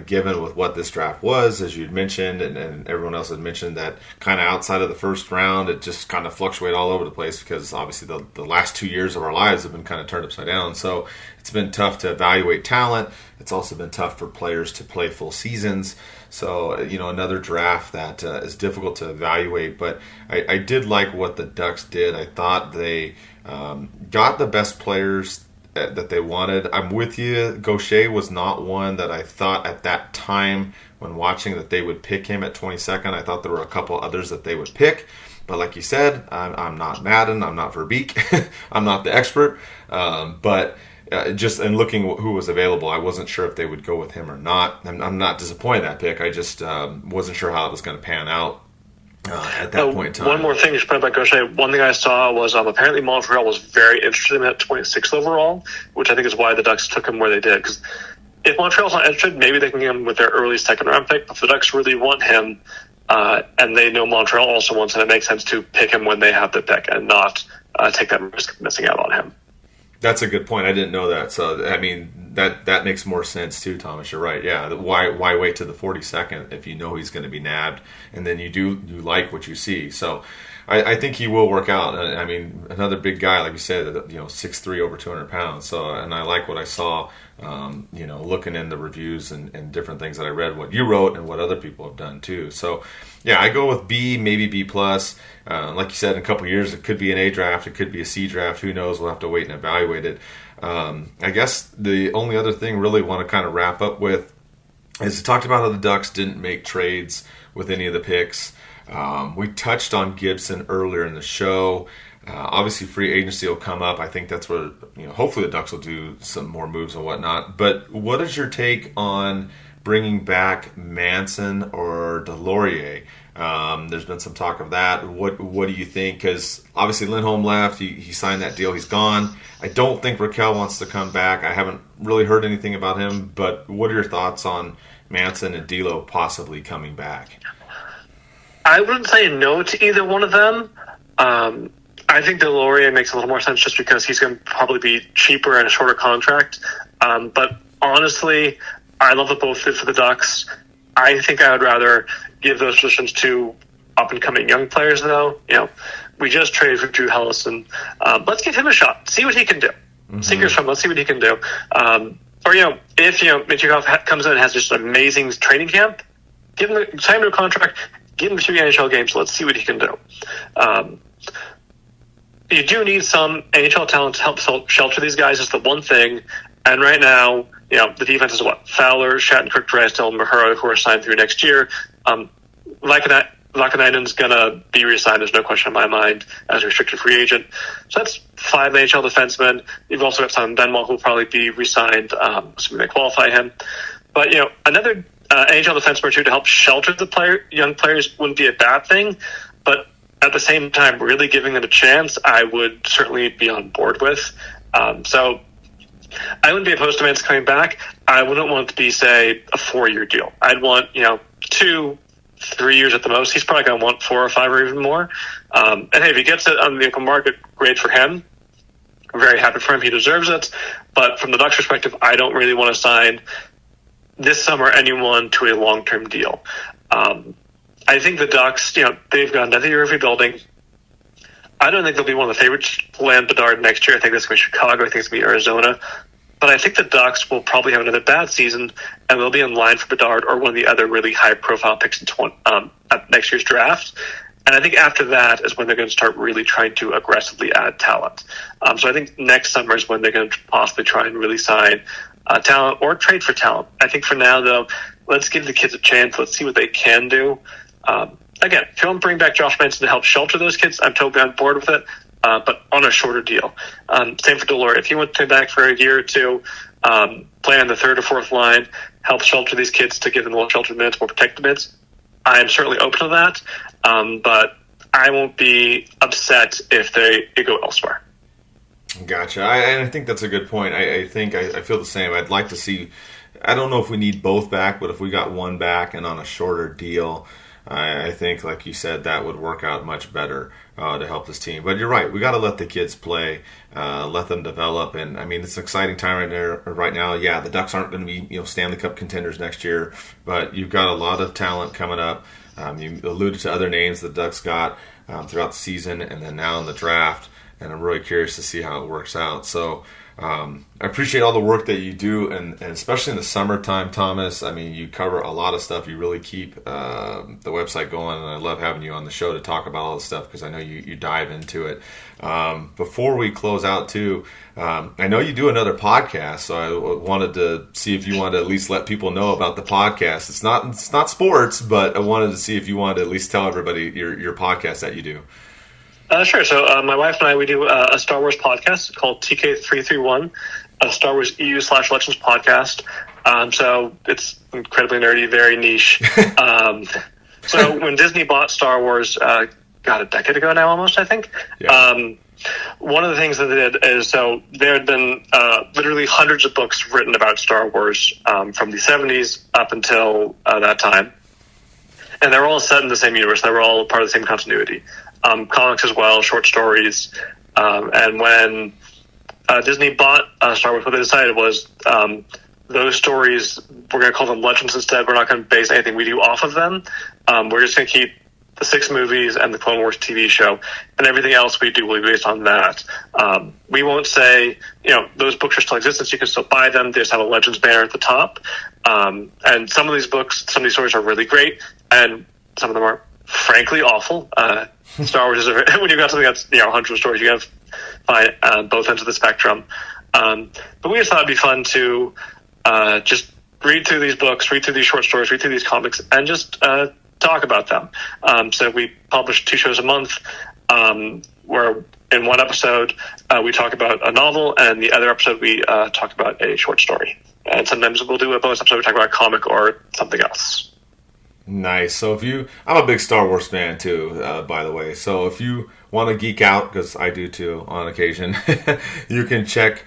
Given with what this draft was, as you'd mentioned, and everyone else had mentioned, that kind of outside of the first round, it just kind of fluctuated all over the place because obviously the last 2 years of our lives have been kind of turned upside down. So it's been tough to evaluate talent. It's also been tough for players to play full seasons. So, another draft that is difficult to evaluate. But I did like what the Ducks did. I thought they got the best players that they wanted. I'm with you. Gaucher was not one that I thought at that time when watching that they would pick him at 22nd. I thought there were a couple others that they would pick. But like you said, I'm not Madden. I'm not Verbeek. I'm not the expert. But just in looking who was available, I wasn't sure if they would go with him or not. I'm not disappointed in that pick. I just wasn't sure how it was going to pan out. At that point in time. One more thing you should point out about Gaucher. One thing I saw was apparently Montreal was very interested in him at 26th overall, which I think is why the Ducks took him where they did. Because if Montreal's not interested, maybe they can get him with their early 2nd round pick. But if the Ducks really want him, and they know Montreal also wants him, it makes sense to pick him when they have the pick and not take that risk of missing out on him. That's a good point. I didn't know that. So, I mean, that makes more sense too, Thomas. You're right. Yeah. Why wait to the 42nd if you know he's going to be nabbed and then you like what you see? So, I think he will work out. I mean, another big guy, like you said, 6'3", over 200 pounds. So, and I like what I saw, looking in the reviews and different things that I read, what you wrote and what other people have done too. So, yeah, I go with B, maybe B plus. Like you said, in a couple of years, it could be an A draft, it could be a C draft. Who knows? We'll have to wait and evaluate it. I guess the only other thing really want to kind of wrap up with is we talked about how the Ducks didn't make trades with any of the picks. We touched on Gibson earlier in the show. Obviously, free agency will come up. I think that's where, hopefully the Ducks will do some more moves and whatnot. But what is your take on bringing back Manson or Delorier? There's been some talk of that. What do you think? Because obviously Lindholm left. He signed that deal. He's gone. I don't think Raquel wants to come back. I haven't really heard anything about him. But what are your thoughts on Manson and D'Lo possibly coming back? I wouldn't say no to either one of them. I think Delorier makes a little more sense just because he's going to probably be cheaper and a shorter contract. But honestly, I love the both fit for the Ducks. I think I would rather give those positions to up-and-coming young players, though. We just traded for Drew Hellison. Let's give him a shot. See what he can do. Mm-hmm. Singers from. Let's see what he can do. Or if Michikov comes in and has just an amazing training camp, sign him to a contract. Give him 3 NHL games. Let's see what he can do. You do need some NHL talent to help shelter these guys. Is the one thing. And right now, the defense is what? Fowler, Shattenkirk, Drysdale, Mahura, who are signed through next year. Lakanainen's going to be re-signed. There's no question in my mind as a restricted free agent. So that's 5 NHL defensemen. You've also got Simon Benoit, who will probably be re-signed, assuming they qualify him. But, another NHL defenseman too to help shelter the young players wouldn't be a bad thing, but at the same time, really giving them a chance, I would certainly be on board with. So I wouldn't be opposed to Mance coming back. I wouldn't want it to be, say, a 4-year deal. I'd want 2-3 years at the most. He's probably going to want 4 or 5 or even more. And hey, if he gets it on the open market, great for him. I'm very happy for him. He deserves it. But from the Ducks' perspective, I don't really want to sign this summer anyone to a long-term deal. I think the Ducks, they've got another year of rebuilding. I don't think they'll be one of the favorites to land Bedard next year. I think it's going to be Chicago. I think it's going to be Arizona. But I think the Ducks will probably have another bad season, and they'll be in line for Bedard or one of the other really high-profile picks at next year's draft. And I think after that is when they're going to start really trying to aggressively add talent. So I think next summer is when they're going to possibly try and really sign talent or trade for talent. I think for now, though, let's give the kids a chance. Let's see what they can do. Again, if you want to bring back Josh Manson to help shelter those kids, I'm totally on board with it, but on a shorter deal. Same for Delort. If you want to come back for a year or two, play on the third or fourth line, help shelter these kids to give them more sheltered minutes, more protected minutes, I am certainly open to that, but I won't be upset if they go elsewhere. Gotcha. I think that's a good point. I think I feel the same. I'd like to see, I don't know if we need both back, but if we got one back and on a shorter deal, I think, like you said, that would work out much better to help this team. But you're right. We got to let the kids play, let them develop. And, I mean, it's an exciting time right now. Yeah, the Ducks aren't going to be Stanley Cup contenders next year, but you've got a lot of talent coming up. You alluded to other names the Ducks got throughout the season and then now in the draft. And I'm really curious to see how it works out. So I appreciate all the work that you do, and especially in the summertime, Thomas. I mean, you cover a lot of stuff. You really keep the website going, and I love having you on the show to talk about all this stuff because I know you dive into it. Before we close out, too, I know you do another podcast, so I wanted to see if you wanted to at least let people know about the podcast. It's not sports, but I wanted to see if you wanted to at least tell everybody your podcast that you do. Sure. So my wife and I, we do a Star Wars podcast called TK331, a Star Wars EU/Legends podcast. So it's incredibly nerdy, very niche. So when Disney bought Star Wars, a decade ago now almost, I think, yeah. One of the things that they did is, so there had been literally hundreds of books written about Star Wars from the 70s up until that time. And they were all set in the same universe. They were all part of the same continuity. Comics as well, short stories. And when Disney bought Star Wars, what they decided was those stories, we're going to call them legends instead. We're not going to base anything we do off of them. We're just going to keep the 6 movies and the Clone Wars TV show, and everything else we do will be based on that. We won't say, those books are still in existence. You can still buy them. They just have a Legends banner at the top. And some of these books, some of these stories are really great, and some of them are frankly awful. Star Wars is when you've got something that's 100 stories, you got to find both ends of the spectrum. But we just thought it'd be fun to just read through these books, read through these short stories, read through these comics, and just talk about them. So we publish 2 shows a month, where in one episode we talk about a novel, and the other episode we talk about a short story. And sometimes we'll do a bonus episode we talk about a comic or something else. Nice. So I'm a big Star Wars fan too, by the way. So if you want to geek out, because I do too on occasion, you can check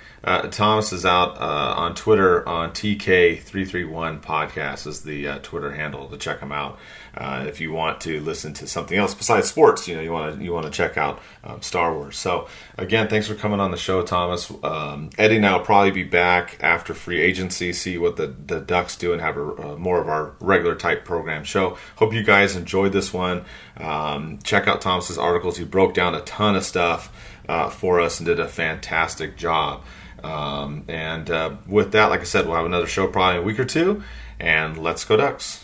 Thomas is out on Twitter on TK331 podcast is the Twitter handle to check him out. If you want to listen to something else besides sports, you want to check out Star Wars. So again, thanks for coming on the show, Thomas. Eddie and I will probably be back after free agency, see what the Ducks do, and have more of our regular type program show. Hope you guys enjoyed this one. Check out Thomas's articles. He broke down a ton of stuff for us and did a fantastic job. And with that, like I said, we'll have another show probably in a week or two. And let's go Ducks.